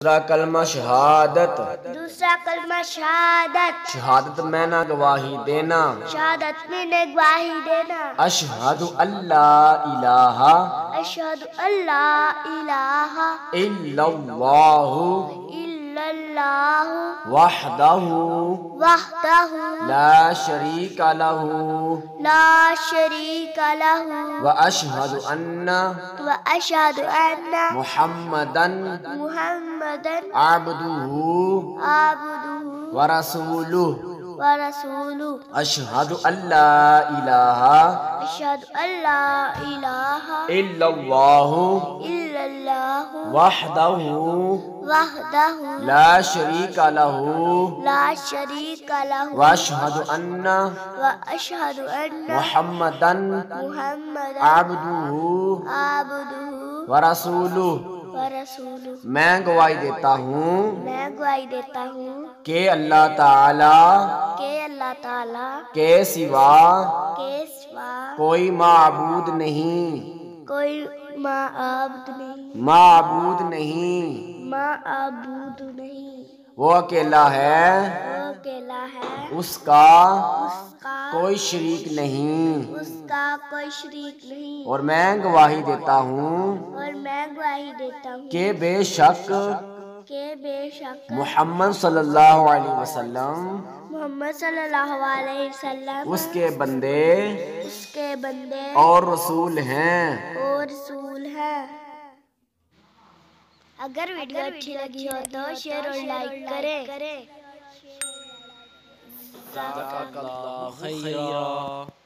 دوسرا کلمہ شہادت، دوسرا کلمہ شہادت، شہادت میں نہ گواہی دینا، شہادت میں نہ گواہی دینا، اشہد اللہ الہ اشہد اللہ الہ الا اللہ الا اللہ وحدہ وحدہ لا شریک لہ لا شریک لہ واشہد ان واشہد ان محمدا محمدا عبدہ عبدہ ورسولہ ورسولہ، اشہد اللہ الہ اشہد اللہ الہ الا اللہ الا اللہ وحدہ وحدہ لا شریک لہ لا شریک لہ واشہد ان واشہد ان محمدا محمدا عبدہ عبدہ ورسولہ، ورسولہ، میں گواہی دیتا ہوں میں گواہی دیتا ہوں کہ اللہ تعالی کہ اللہ تعالی کے سوا کے سوا کوئی معبود نہیں، کوئی معبود نہیں، معبود نہیں، معبود نہیں، وہ اکیلا ہے، وہ اکیلا ہے، اس کا اس کا کوئی شریک نہیں، اس کا کوئی شریک نہیں، اور میں گواہی دیتا ہوں اور میں گواہی دیتا ہوں کہ بے شک کہ بے شک محمد صلی اللہ علیہ وسلم محمد صلی اللہ علیہ وسلم اس کے بندے اس کے بندے اور رسول ہیں۔ اور رسول ہیں۔ اگر ویڈیو اچھی لگی ہو تو شیئر اور لائک کریں۔ جزاک اللہ خیرا۔